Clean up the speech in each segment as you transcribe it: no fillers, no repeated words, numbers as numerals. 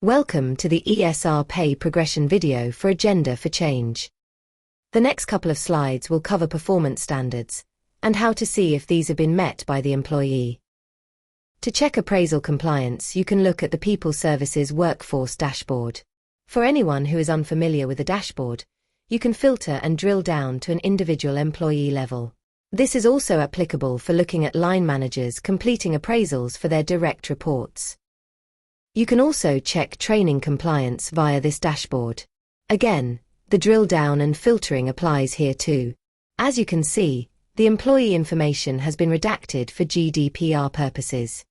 Welcome to the ESR pay progression video for Agenda for Change. The next couple of slides will cover performance standards and how to see if these have been met by the employee. To check appraisal compliance, you can look at the People Services Workforce Dashboard. For anyone who is unfamiliar with the dashboard, you can filter and drill down to an individual employee level. This is also applicable for looking at line managers completing appraisals for their direct reports. You can also check training compliance via this dashboard. Again, the drill down and filtering applies here too. As you can see, the employee information has been redacted for GDPR purposes.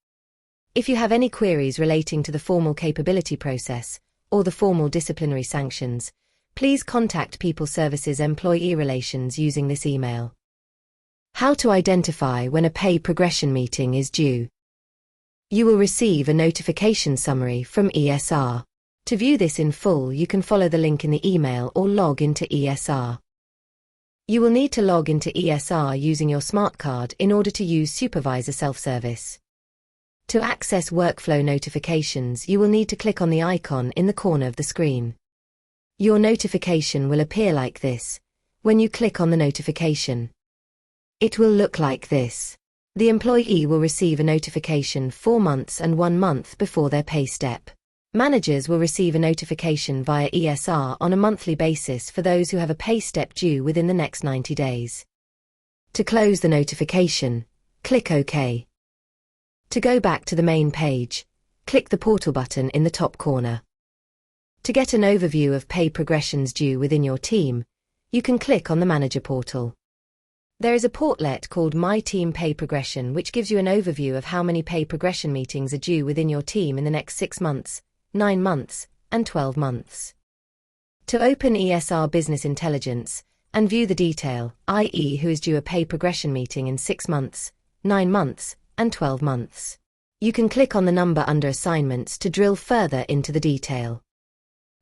If you have any queries relating to the formal capability process or the formal disciplinary sanctions, please contact People Services Employee Relations using this email. How to identify when a pay progression meeting is due. You will receive a notification summary from ESR. To view this in full, you can follow the link in the email or log into ESR. You will need to log into ESR using your smart card in order to use Supervisor Self-Service. To access workflow notifications, you will need to click on the icon in the corner of the screen. Your notification will appear like this when you click on the notification. It will look like this. The employee will receive a notification 4 months and 1 month before their pay step. Managers will receive a notification via ESR on a monthly basis for those who have a pay step due within the next 90 days. To close the notification, click OK. To go back to the main page, click the portal button in the top corner. To get an overview of pay progressions due within your team, you can click on the Manager portal. There is a portlet called My Team Pay Progression, which gives you an overview of how many pay progression meetings are due within your team in the next 6 months, 9 months, and 12 months. To open ESR Business Intelligence and view the detail, i.e. who is due a pay progression meeting in 6 months, 9 months, and 12 months, you can click on the number under Assignments to drill further into the detail.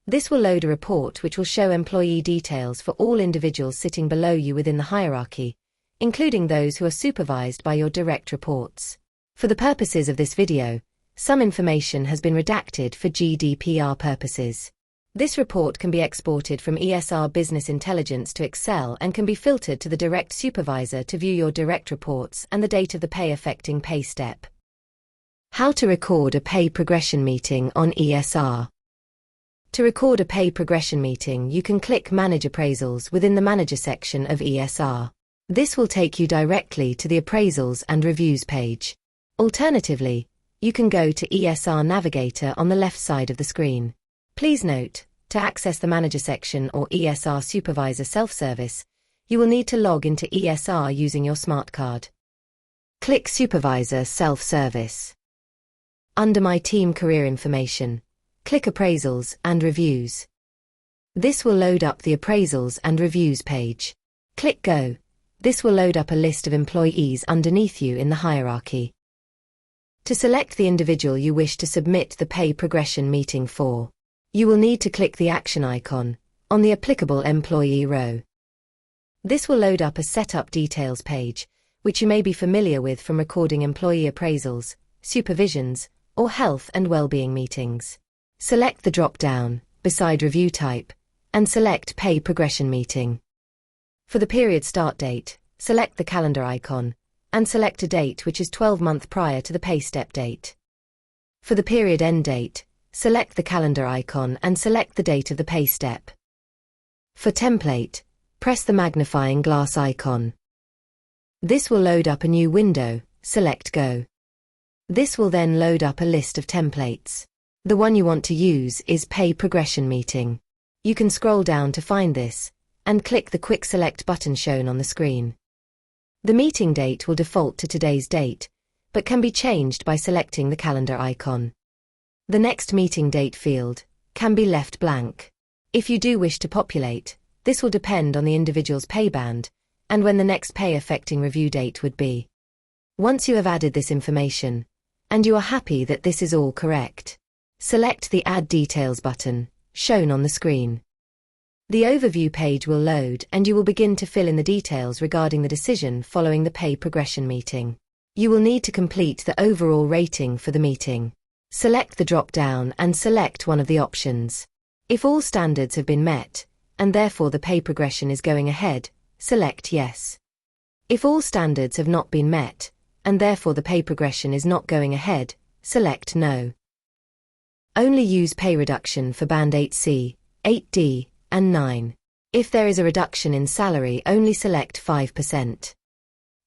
This will load a report which will show employee details for all individuals sitting below you within the hierarchy, including those who are supervised by your direct reports. For the purposes of this video, some information has been redacted for GDPR purposes. This report can be exported from ESR Business Intelligence to Excel and can be filtered to the direct supervisor to view your direct reports and the date of the pay affecting pay step. How to record a pay progression meeting on ESR. To record a pay progression meeting, you can click Manage Appraisals within the Manager section of ESR. This will take you directly to the Appraisals and Reviews page. Alternatively, you can go to ESR Navigator on the left side of the screen. Please note, to access the Manager section or ESR Supervisor Self-Service, you will need to log into ESR using your smart card. Click Supervisor Self-Service. Under My Team Career Information, click Appraisals and Reviews. This will load up the Appraisals and Reviews page. Click Go. This will load up a list of employees underneath you in the hierarchy. To select the individual you wish to submit the pay progression meeting for, you will need to click the action icon on the applicable employee row. This will load up a Setup Details page, which you may be familiar with from recording employee appraisals, supervisions, or health and well-being meetings. Select the drop-down beside Review Type and select Pay Progression Meeting. For the period start date, select the calendar icon and select a date which is 12 months prior to the pay step date. For the period end date, select the calendar icon and select the date of the pay step. For template, press the magnifying glass icon. This will load up a new window, select Go. This will then load up a list of templates. The one you want to use is Pay Progression Meeting. You can scroll down to find this and click the Quick Select button shown on the screen. The meeting date will default to today's date, but can be changed by selecting the calendar icon. The next meeting date field can be left blank. If you do wish to populate, this will depend on the individual's pay band and when the next pay affecting review date would be. Once you have added this information, and you are happy that this is all correct, select the Add Details button, shown on the screen. The overview page will load and you will begin to fill in the details regarding the decision following the pay progression meeting. You will need to complete the overall rating for the meeting. Select the drop-down and select one of the options. If all standards have been met, and therefore the pay progression is going ahead, select Yes. If all standards have not been met, and therefore the pay progression is not going ahead, select No. Only use pay reduction for Band 8C, 8D, and 9. If there is a reduction in salary, only select 5%.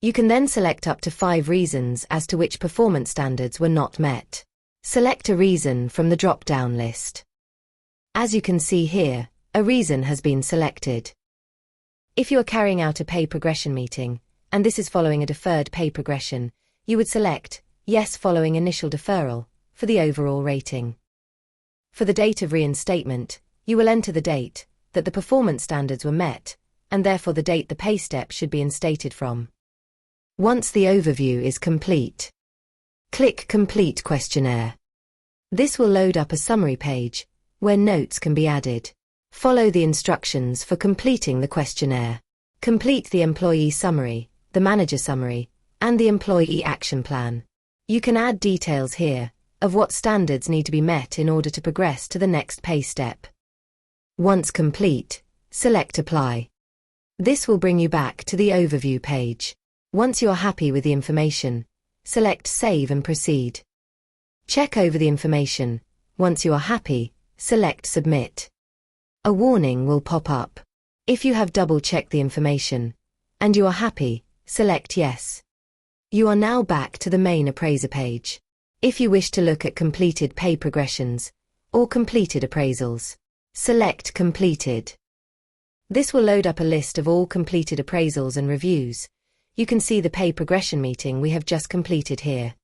You can then select up to 5 reasons as to which performance standards were not met. Select a reason from the drop-down list. As you can see here, a reason has been selected. If you are carrying out a pay progression meeting, and this is following a deferred pay progression, you would select Yes following initial deferral for the overall rating. For the date of reinstatement, you will enter the date that the performance standards were met, and therefore the date the pay step should be instated from. Once the overview is complete, click Complete Questionnaire. This will load up a summary page where notes can be added. Follow the instructions for completing the questionnaire. Complete the employee summary, the manager summary, and the employee action plan. You can add details here of what standards need to be met in order to progress to the next pay step. Once complete, select Apply. This will bring you back to the overview page. Once you are happy with the information, select Save and Proceed. Check over the information. Once you are happy, select Submit. A warning will pop up. If you have double-checked the information and you are happy, select Yes. You are now back to the main appraiser page. If you wish to look at completed pay progressions or completed appraisals, select Completed. This will load up a list of all completed appraisals and reviews. You can see the pay progression meeting we have just completed here.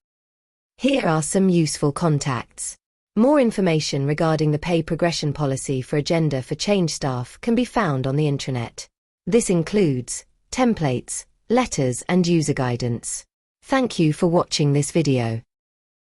Here are some useful contacts. More information regarding the pay progression policy for Agenda for Change staff can be found on the intranet. This includes templates, letters, and user guidance. Thank you for watching this video.